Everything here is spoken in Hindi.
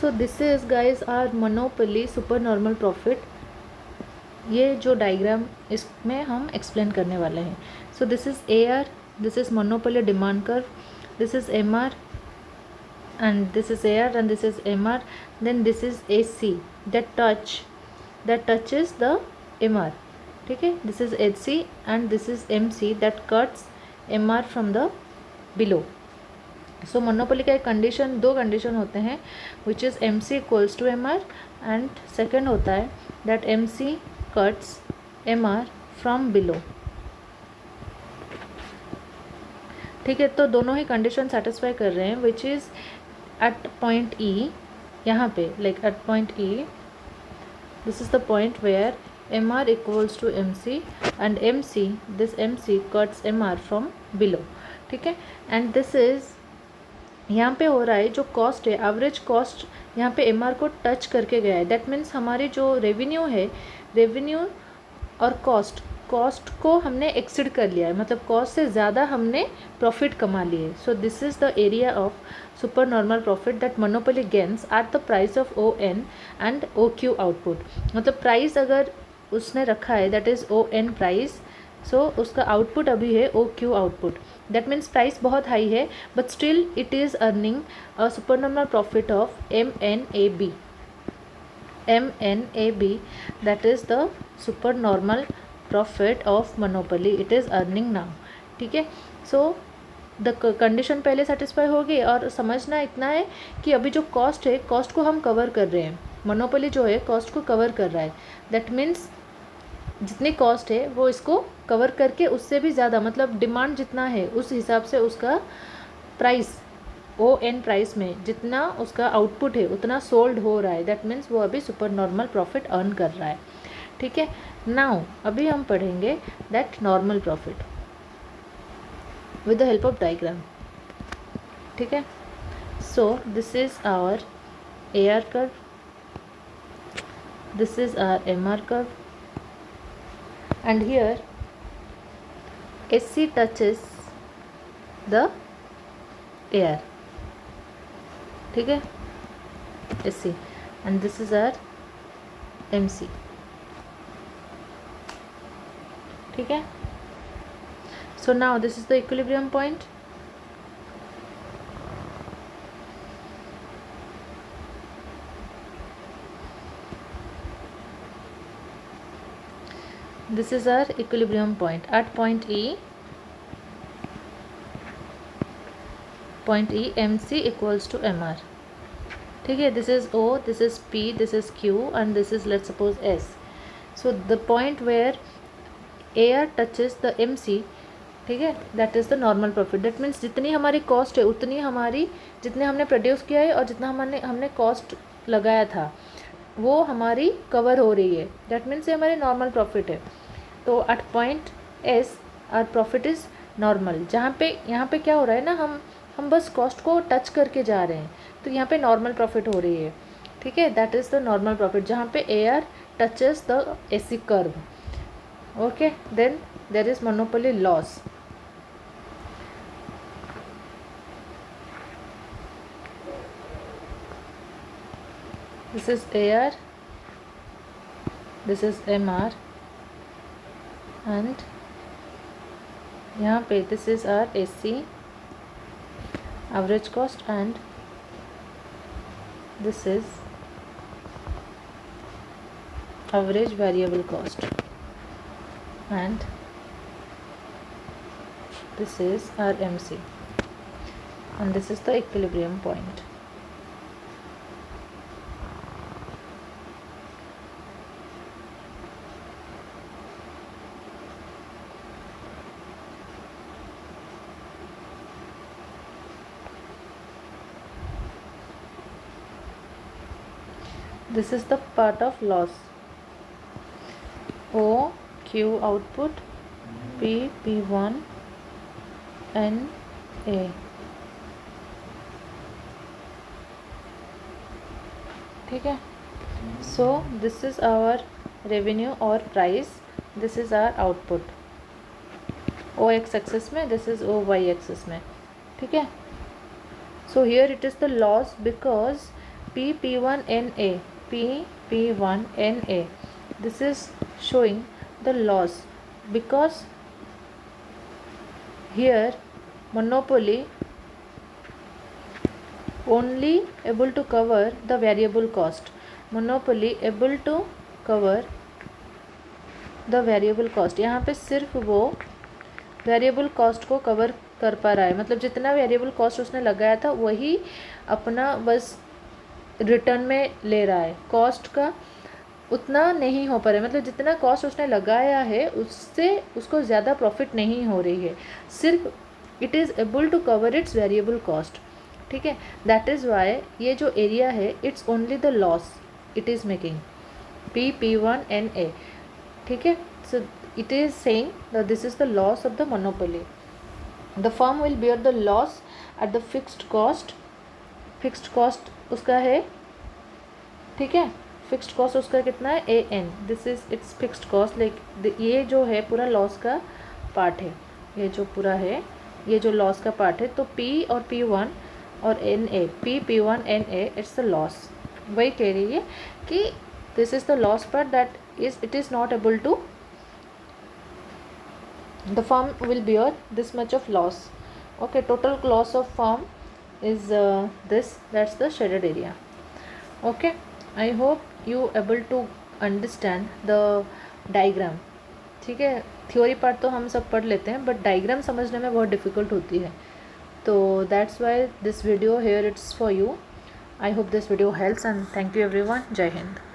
So this is guys are monopoly super normal profit. ये जो डायग्राम इसमें हम एक्सप्लेन करने वाले हैं। So this is A R, this is monopoly demand curve, this is M R and this is AR and this is MR, then this is AC that touches the MR. ठीक है, this is HC and this is MC that cuts MR from the below. So monopoly का एक कंडीशन, दो कंडीशन होते हैं which is MC equals to MR and second होता है that MC cuts MR from below. ठीक है, तो दोनों ही कंडीशन सेटिस्फाई कर रहे हैं which is at point E, यहाँ पे like at point E, this is the point where MR equals to MC and this MC cuts MR from below. ठीक है, and this is यहाँ पे हो रहा है जो कॉस्ट है, एवरेज कॉस्ट यहाँ पे MR को टच करके गया है। दैट मीन्स हमारी जो रेवेन्यू है, रेवेन्यू और कॉस्ट को हमने एक्सीड कर लिया है, मतलब कॉस्ट से ज़्यादा हमने प्रॉफिट कमा लिए। So this is the area of super normal profit that monopoly gains at the price of ON and OQ output. मतलब प्राइस अगर उसने रखा है दैट इज़ ON प्राइस, सो उसका आउटपुट अभी है OQ output. That means price बहुत हाई है but still it is earning a super normal profit of MNAB, that is the super normal profit of monopoly it is earning now. ठीक है, सो द कंडीशन पहले सेटिस्फाई हो गई और समझना इतना है कि अभी जो कॉस्ट है, कॉस्ट को हम कवर कर रहे हैं। मोनोपोली जो है कॉस्ट को कवर कर रहा है, दैट मीन्स जितनी कॉस्ट है वो इसको कवर करके उससे भी ज़्यादा, मतलब डिमांड जितना है उस हिसाब से उसका प्राइस ON प्राइस में जितना उसका आउटपुट है उतना सोल्ड हो रहा है। दैट मीन्स वो अभी सुपर नॉर्मल प्रॉफिट अर्न कर रहा है। ठीक है, नाउ अभी हम पढ़ेंगे that normal profit with the help of diagram. ठीक है, so this is our AR curve, this is our MR curve and here SC touches the AR. ठीक है, SC and this is our MC. ठीक है, so now this is the equilibrium point. This is our equilibrium point at point E. Point E, MC equals to MR. ठीक है, this is O, this is P, this is Q and this is let's suppose S. So the point where AR touches the MC, ठीक है, that is the normal profit. That means जितनी हमारी कॉस्ट है उतनी हमारी, जितने हमने प्रोड्यूस किया है और जितना हमने कॉस्ट लगाया था वो हमारी कवर हो रही है। दैट मीन्स ये हमारी नॉर्मल प्रॉफिट है। तो at point S our profit is normal. जहाँ पे यहाँ पे क्या हो रहा है ना, हम बस कॉस्ट को टच करके जा रहे हैं, तो यहाँ पे नॉर्मल प्रॉफिट हो रही है। ठीक है, that is the normal profit जहाँ पे AR touches the AC curve. Okay, then there is monopoly loss. This is AR, this is MR and यहाँ पे this is our AC average cost and this is average variable cost and this is our MC and this is the equilibrium point. This is the part of loss. O Q output, P P1 N A. ठीक है, so this is our revenue और price, this is our output O x axis में, this is O y axis में. ठीक है, so here it is the loss because PP1NA, PP1NA, this is showing the loss because here monopoly only able to cover the variable cost, monopoly able to cover the variable cost। यहाँ पे सिर्फ वो वेरिएबल कॉस्ट को कवर कर पा रहा है, मतलब जितना वेरिएबल कॉस्ट उसने लगाया था वही अपना बस रिटर्न में ले रहा है, कॉस्ट का उतना नहीं हो पा रहा है, मतलब जितना कॉस्ट उसने लगाया है उससे उसको ज़्यादा प्रॉफिट नहीं हो रही है, सिर्फ it is able to cover its variable cost. ठीक है, दैट इज़ वाई ये जो एरिया है it's only the loss it is making, PP1NA। ठीक है, सो it is saying that this is the loss of the monopoly. The firm will bear the loss at the fixed cost, fixed cost उसका है, ठीक है, fixed cost उसका कितना है AN, this is its fixed cost, like ये जो है पूरा लॉस का पार्ट है, ये जो पूरा है ये जो लॉस का पार्ट है, तो P और P1 और NA, PP1NA it's the loss. वही कह रही है कि this is the loss part that is it is not able to, the firm will bear this much of loss. Okay, total loss of firm is this, that's the shaded area. Okay, I hope you able to understand the diagram। ठीक है, थ्योरी पार्ट तो हम सब पढ़ लेते हैं बट डायग्राम समझने में बहुत डिफ़िकल्ट होती है, तो that's why this video hair it's for you. I hope this video helps and thank you everyone. जय हिंद।